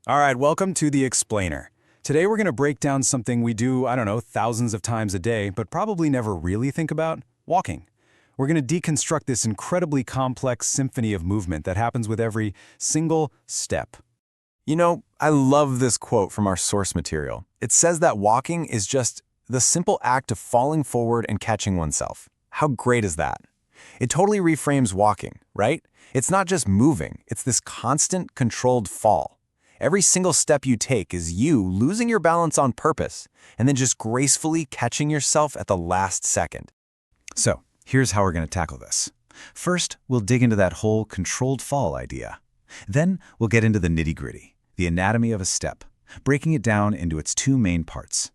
All right, welcome to The Explainer. Today we're going to break down something we do, I don't know, thousands of times a day, but probably never really think about: walking. We're going to deconstruct this incredibly complex symphony of movement that happens with every single step. You know, I love this quote from our source material. It says that walking is just the simple act of falling forward and catching oneself. How great is that? It totally reframes walking, right? It's not just moving, it's this constant, controlled fall. Every single step you take is you losing your balance on purpose and then just gracefully catching yourself at the last second. So, here's how we're going to tackle this. First, we'll dig into that whole controlled fall idea. Then, we'll get into the nitty-gritty, the anatomy of a step, breaking it down into its two main parts.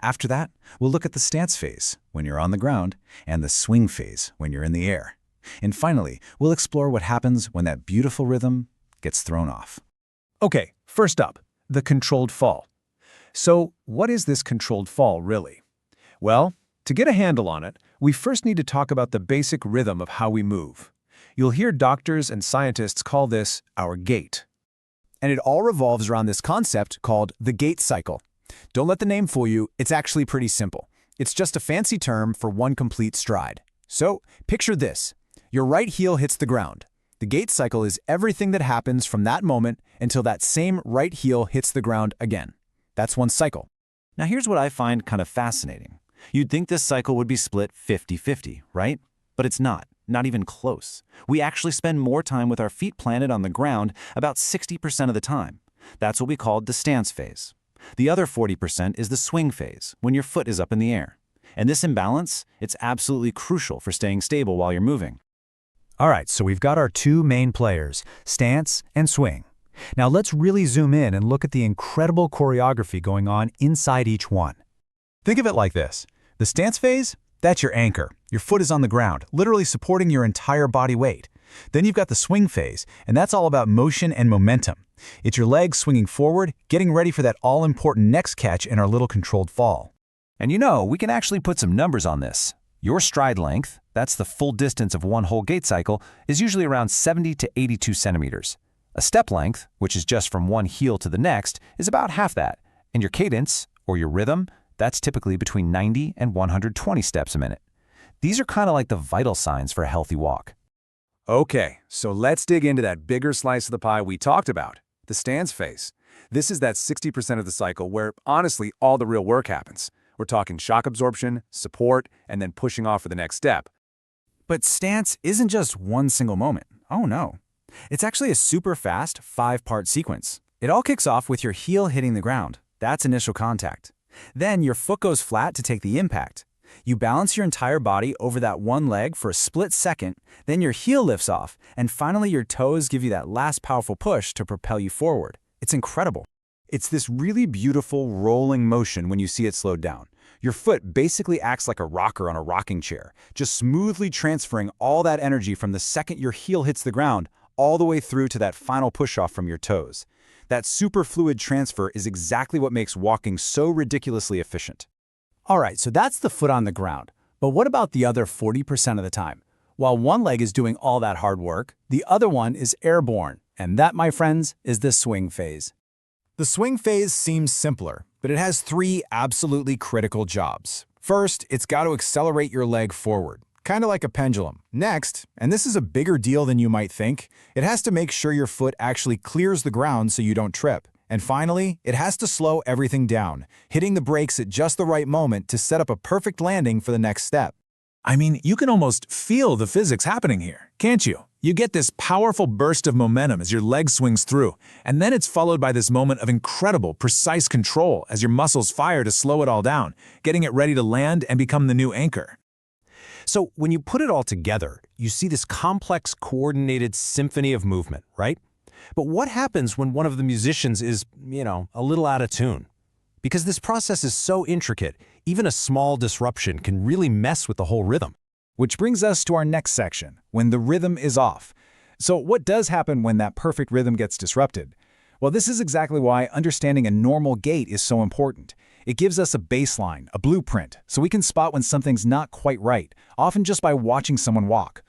After that, we'll look at the stance phase, when you're on the ground, and the swing phase, when you're in the air. And finally, we'll explore what happens when that beautiful rhythm gets thrown off. Okay, first up, the controlled fall. So, what is this controlled fall, really? Well, to get a handle on it, we first need to talk about the basic rhythm of how we move. You'll hear doctors and scientists call this our gait. And it all revolves around this concept called the Gait Cycle. Don't let the name fool you, it's actually pretty simple. It's just a fancy term for one complete stride. So, picture this. Your right heel hits the ground. The gait cycle is everything that happens from that moment until that same right heel hits the ground again. That's one cycle. Now here's what I find kind of fascinating. You'd think this cycle would be split 50-50, right? But it's not even close. We actually spend more time with our feet planted on the ground about 60% of the time. That's what we call the stance phase. The other 40% is the swing phase, when your foot is up in the air. And this imbalance, it's absolutely crucial for staying stable while you're moving. All right, so we've got our two main players, stance and swing. Now let's really zoom in and look at the incredible choreography going on inside each one. Think of it like this. The stance phase, that's your anchor. Your foot is on the ground, literally supporting your entire body weight. Then you've got the swing phase, and that's all about motion and momentum. It's your legs swinging forward, getting ready for that all-important next catch in our little controlled fall. And you know, we can actually put some numbers on this. Your stride length, that's the full distance of one whole gait cycle, is usually around 70 to 82 centimeters. A step length, which is just from one heel to the next, is about half that. And your cadence, or your rhythm, that's typically between 90 and 120 steps a minute. These are kind of like the vital signs for a healthy walk. Okay, so let's dig into that bigger slice of the pie we talked about, the stance phase. This is that 60% of the cycle where, honestly, all the real work happens. We're talking shock absorption, support, and then pushing off for the next step. But stance isn't just one single moment. Oh no. It's actually a super fast 5-part sequence. It all kicks off with your heel hitting the ground. That's initial contact. Then your foot goes flat to take the impact. You balance your entire body over that one leg for a split second, then your heel lifts off, and finally your toes give you that last powerful push to propel you forward. It's incredible. It's this really beautiful rolling motion when you see it slowed down. Your foot basically acts like a rocker on a rocking chair, just smoothly transferring all that energy from the second your heel hits the ground all the way through to that final push-off from your toes. That super fluid transfer is exactly what makes walking so ridiculously efficient. All right, so that's the foot on the ground. But what about the other 40% of the time? While one leg is doing all that hard work, the other one is airborne. And that, my friends, is the swing phase. The swing phase seems simpler, but it has 3 absolutely critical jobs. First, it's got to accelerate your leg forward, kind of like a pendulum. Next, and this is a bigger deal than you might think, it has to make sure your foot actually clears the ground so you don't trip. And finally, it has to slow everything down, hitting the brakes at just the right moment to set up a perfect landing for the next step. I mean, you can almost feel the physics happening here, can't you? You get this powerful burst of momentum as your leg swings through, and then it's followed by this moment of incredible, precise control as your muscles fire to slow it all down, getting it ready to land and become the new anchor. So when you put it all together, you see this complex, coordinated symphony of movement, right? But what happens when one of the musicians is, a little out of tune? Because this process is so intricate, even a small disruption can really mess with the whole rhythm. Which brings us to our next section, when the rhythm is off. So what does happen when that perfect rhythm gets disrupted? Well, this is exactly why understanding a normal gait is so important. It gives us a baseline, a blueprint, so we can spot when something's not quite right, often just by watching someone walk.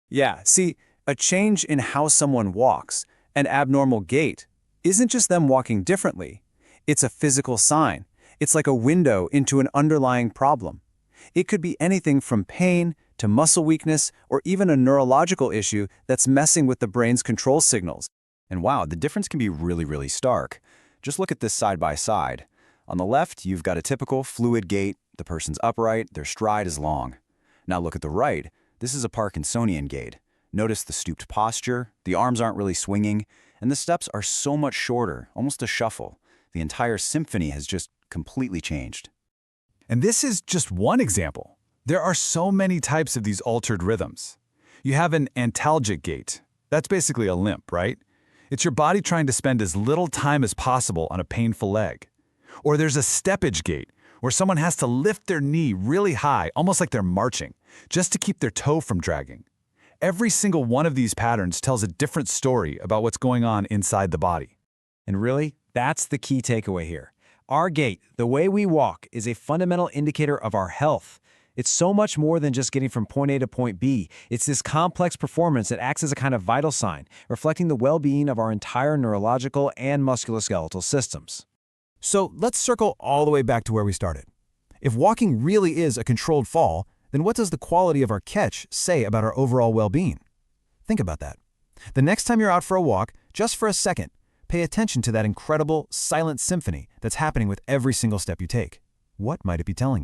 Yeah, see, a change in how someone walks, an abnormal gait, isn't just them walking differently. It's a physical sign. It's like a window into an underlying problem. It could be anything from pain to muscle weakness or even a neurological issue that's messing with the brain's control signals. And wow, the difference can be really, really stark. Just look at this side by side. On the left, you've got a typical fluid gait. The person's upright, their stride is long. Now look at the right. This is a Parkinsonian gait. Notice the stooped posture, the arms aren't really swinging, and the steps are so much shorter, almost a shuffle. The entire symphony has just completely changed. And this is just one example. There are so many types of these altered rhythms. You have an antalgic gait. That's basically a limp, right? It's your body trying to spend as little time as possible on a painful leg. Or there's a steppage gait, where someone has to lift their knee really high, almost like they're marching, just to keep their toe from dragging. Every single one of these patterns tells a different story about what's going on inside the body. And really, that's the key takeaway here. Our gait, the way we walk, is a fundamental indicator of our health. It's so much more than just getting from point A to point B. It's this complex performance that acts as a kind of vital sign, reflecting the well-being of our entire neurological and musculoskeletal systems. So let's circle all the way back to where we started. If walking really is a controlled fall, then what does the quality of our catch say about our overall well-being? Think about that. The next time you're out for a walk, just for a second, pay attention to that incredible, silent symphony that's happening with every single step you take. What might it be telling you?